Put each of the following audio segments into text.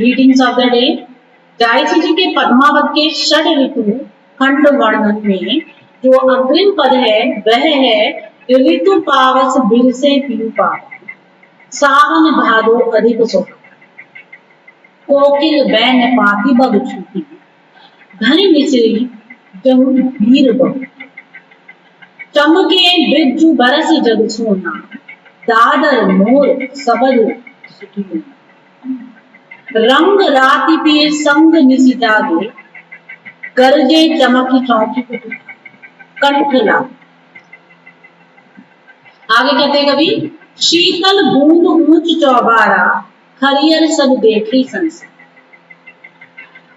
Greetings of the day. Jayasi ji के पद्मावत के षड ऋतु खंड वर्णन में जो अग्रिम पद है वह है ऋतु पावस बिरसे पीयू पाव, सावन भादो अधिक सुख, कोकिल बैन पाती बग छूटी, धनी मिश्री जहु वीर बहु, चमके बिज्जू बरस जग सोना, दादर मोर सबद सुखी, रंग राति पे संग निसी जागे, गरजे चमकी चौकी कंठला। आगे कहते कभी शीतल बूंद ऊंच चौबारा, हरियर सब देखी संस,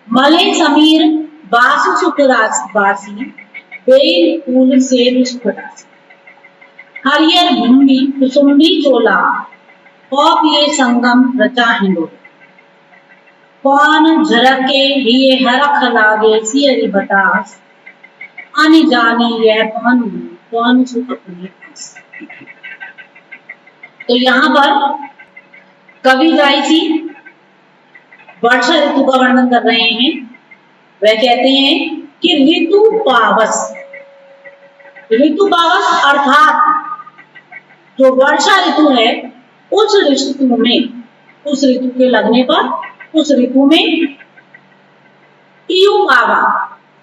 मले समीर बास सुख बासी, बेल फूल से सुखदासी, हरियर भूमि कुसुम्बी चोला, पौप ये संगम रचा हिंदो, कौन झरके ये हरख लागे सियरी बतास, आने जाने यह कौन सुख अपने पास। तो यहाँ पर कवि जायसी वर्षा ऋतु का वर्णन कर रहे हैं। वह कहते हैं कि ऋतु पावस अर्थात जो वर्षा ऋतु है उस ऋतु के लगने पर उस ऋतु में पीयू पावा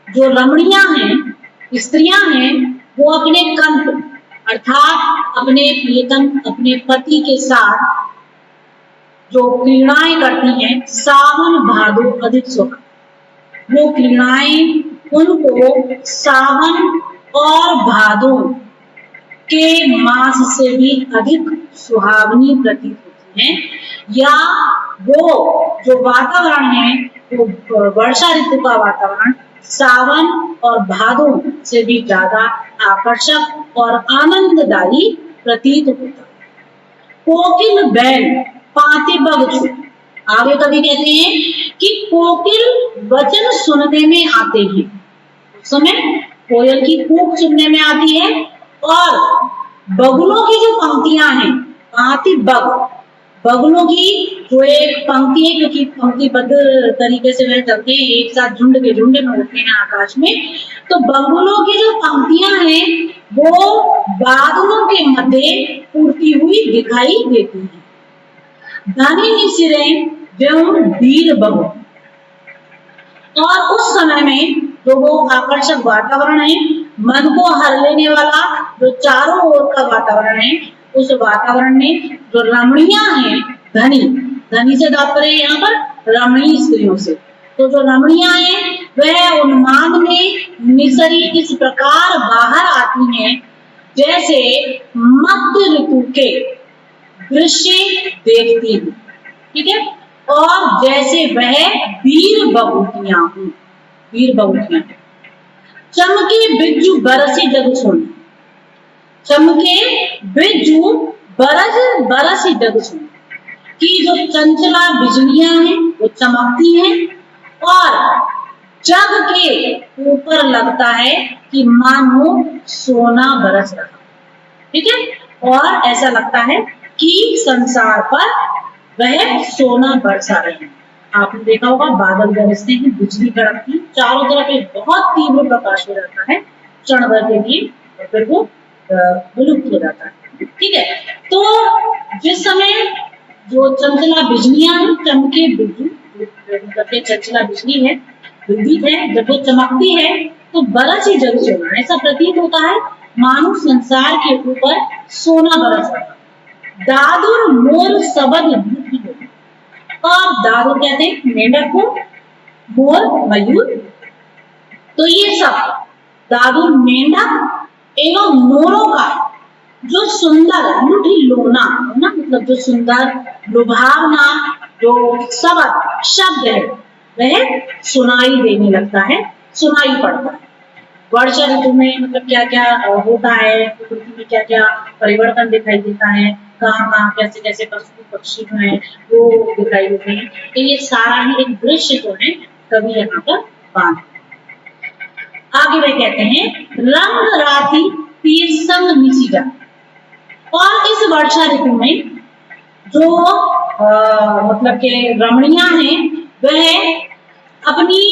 जो रमणियां हैं, स्त्रियां हैं, वो अपने कंठ अर्थात अपने प्रियतम अपने पति के साथ जो क्रीड़ाएं करती हैं, सावन भादो अधिक सुख, वो क्रीड़ाएं उनको सावन और भादो के मास से भी अधिक सुहावनी प्रतीत होती हैं, या वो जो वातावरण है वो वर्षा ऋतु का वातावरण सावन और भादो से भी ज्यादा आकर्षक और आनंददायी प्रतीत होता है। कोकिल बैन पाती बग छू, आगे कभी कहते हैं कि कोकिल वचन सुनने में आते हैं, उस समय कोयल की कूक सुनने में आती है, और बगुलों की जो पंक्तियां हैं, पाती बग बगुलों की जो एक पंक्ति है, क्योंकि पंक्तिबद्ध तरीके से वह चलते हैं, एक साथ झुंड के झुंड में उड़ते हैं आकाश में, तो बगुलों की जो पंक्तियां हैं वो बादलों के मध्य उड़ती हुई दिखाई देती हैं। धनी सिरे वीर बहु, और उस समय में जो वो आकर्षक वातावरण है, मन को हर लेने वाला जो चारों ओर का वातावरण है, उस वातावरण में जो रमणियां हैं, धनी से तात्पर्य यहाँ पर रमणीय स्त्रियों से, तो जो रमणियां हैं वह उन्माद में निसरी इस प्रकार बाहर आती हैं जैसे मध्य ऋतु के दृश्य देखती हूँ, ठीक है, और जैसे वह वीर बबूतियां हूँ, चमके बिज्जू बरसी जग सुन, चमके बिज्जू बरसी जग सुन, कि जो चंचला बिजलियां हैं वो चमकती हैं और जग के ऊपर लगता है कि मानो सोना बरस रहा, ठीक है, और ऐसा लगता है कि संसार पर वह सोना बरसा रहे हैं। आपने देखा होगा बादल गरजते हैं, बिजली कड़कती, चारों तरफ एक बहुत तीव्र प्रकाश हो जाता है क्षण भर के लिए, और फिर वो विलुप्त हो जाता है, ठीक है। तो जिस समय जो चंचला बिजलियां चमके बिजली, चंचला बिजली है, विद्युत है, जब वो चमकती है तो बरस ही जग सोना, ऐसा प्रतीत होता है मानो संसार के ऊपर सोना बरस रहा। दादुर मोर सबद दूधी हो, और दादुर कहते हैं मेंढक को, मोर मयूर, तो ये सब दादुर मेंढक एवं मोरों का जो सुंदर लुढ़िलोना ना, मतलब जो सुंदर लुभावना जो शब्द है वह सुनाई देने लगता है, सुनाई पड़ता है। वर्षा ऋतु में मतलब क्या क्या होता है, प्रकृति में क्या क्या परिवर्तन दिखाई देता है, कहाँ कैसे कैसे पशु पक्षी जो है वो दिखाई देते हैं, तो ये सारा ही एक दृश्य जो है कवि यहाँ पर बांध। आगे वे कहते हैं रंग राति तीर संग निसी जा, और इस वर्षा ऋतु में जो मतलब के रमणियां हैं, वह अपनी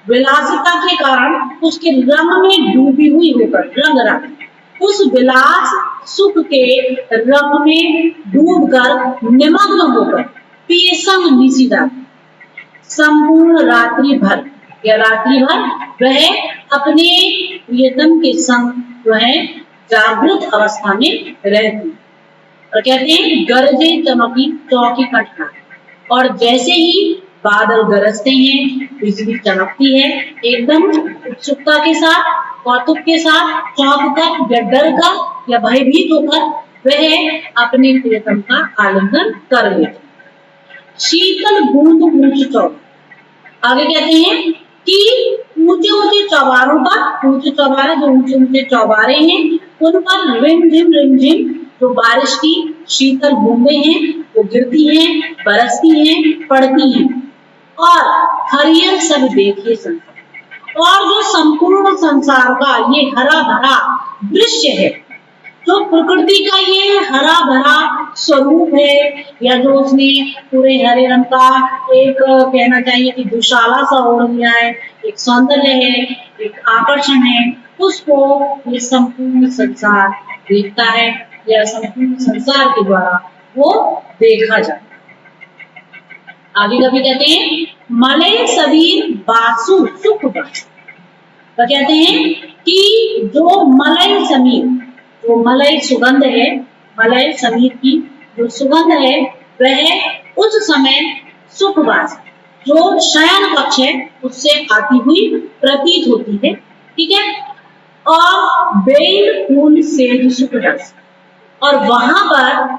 विलासिता के कारण उसके रंग में डूबी हुई होकर, रंग रंग उस विलास सुख के रंग में डूबकर निमग्न होकर पेशम निशिदा संपूर्ण रात्रि भर या रात्रि भर वह अपने प्रियतम के संग वह जागृत अवस्था में रहती। और कहते हैं गरजे चमकी चौकी कटना, और जैसे ही बादल गरजते हैं, बिजली चमकती है, एकदम उत्सुकता के साथ, कौतुक के साथ, चौंक कर या डर कर या भयभीत होकर वह अपने प्रियतम का आलिंगन कर लेते। शीतल बूंद ऊंच चौक, आगे कहते हैं कि ऊंचे ऊंचे चौबारों पर, ऊंचे चौबारे जो ऊंचे ऊंचे चौबारे हैं उन पर रिमझिम जो बारिश की शीतल बूंदें हैं वो गिरती हैं, बरसती हैं, पड़ती हैं, और हरियर सब देखिए संसार, और जो संपूर्ण संसार का ये हरा भरा दृश्य है, जो प्रकृति का ये हरा भरा स्वरूप है, या जो उसने पूरे हरे रंग का एक कहना चाहिए कि दुशाला सा ओढ़ लिया है, एक सौंदर्य है, एक आकर्षण है, उसको ये संपूर्ण संसार देखता है, या संपूर्ण संसार के द्वारा वो देखा जाता है। आगे कभी कहते हैं मलय सबीर बासु सुख बासु, तो कहते हैं कि जो मलय समीर, जो मलय सुगंध है, मलय समीर की जो सुगंध है वह उस समय सुखवास जो शयन कक्ष है उससे आती हुई प्रतीत होती है, ठीक है। और बेल फूल सेज सुख रस, और वहां पर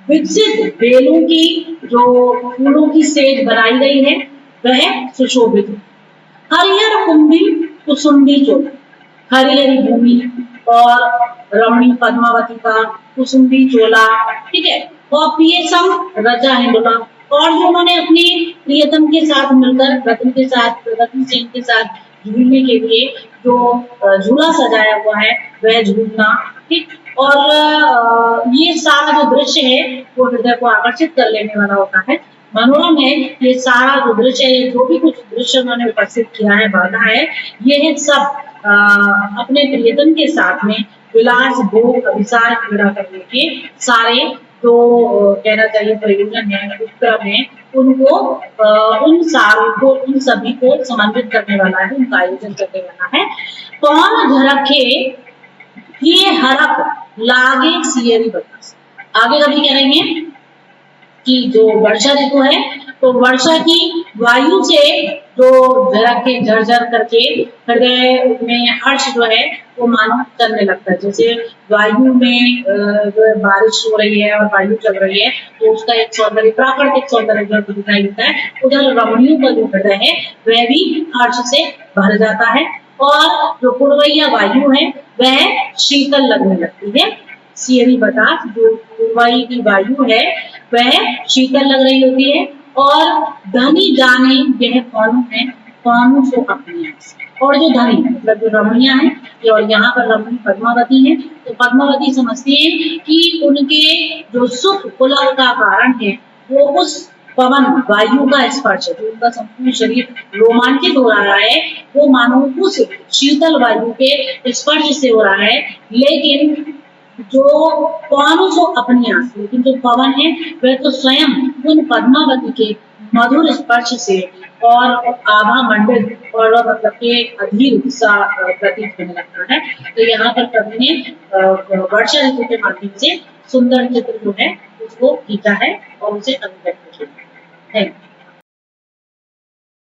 विकसित बेलों की जो फूलों की सेज बनाई गई है वह सुशोभित है। हरिहर कुंभी कुसुम्बी चोला, हरी हरी भूमि और रमणी पद्मावती का कुसुम्बी चोला, ठीक है। और पियसम रचा हिंडोला, और जो उन्होंने अपने प्रियतम के साथ मिलकर रत्न के साथ, रत्न सेन के साथ झूलने के लिए जो झूला सजाया हुआ है वह झूलना, ठीक। और ये सारा जो दृश्य है वो हृदय को आकर्षित कर लेने वाला होता है, मनोरम है। ये सारा जो दृश्य है, जो भी कुछ दृश्य उन्होंने उपस्थित किया है, बाधा है, ये सब अपने प्रियतम के साथ में विलास भोग अभिसार क्रीड़ा करने के सारे जो कहना चाहिए प्रयोजन है, उपक्रम है, उनको उन सारों को, उन सभी को समन्वित करने वाला है, उनका आयोजन करने वाला है। कौन झरखे ये हरक लागे सियरी बतास, आगे कभी कह रहे हैं कि जो वर्षा ऋतु है तो वर्षा की वायु से जो झरके झरझर करके हृदय में हर्ष जो है वो मानो चलने लगता है। जैसे वायु में जो बारिश हो रही है और वायु चल रही है तो उसका एक सौंदर्य, प्राकृतिक सौंदर्य जो दिखाई देता है, उधर रमणियों का जो हृदय है वह भी हर्ष से भर जाता है, और जो पूर्वैया वायु है वह शीतल लगने लगती है। सियरी बतास जो पूर्वाई की वायु है वह शीतल लग रही होती है, और धनी जाने यह कौन है, कौन सो अपने, और जो धनी मतलब जो रमणियां हैं, और यहाँ पर रमणी पद्मावती है, तो पद्मावती समझती है कि उनके जो सुख पुलक का कारण है वो उस पवन वायु का स्पर्श है, जो उनका संपूर्ण शरीर रोमांचित हो रहा है वो मानो उस शीतल वायु के स्पर्श से हो रहा है। लेकिन जो कौन सो अपनी आस, लेकिन जो पवन है वह तो स्वयं उन पद्मावती के मधुर स्पर्श से और आभा मंडित और मतलब के अधीर सा प्रतीत होने लगता है। तो यहाँ पर कवि ने वर्षा ऋतु के माध्यम से सुंदर चित्र जो है उसको खींचा है और उसे अभिव्यक्त किया है।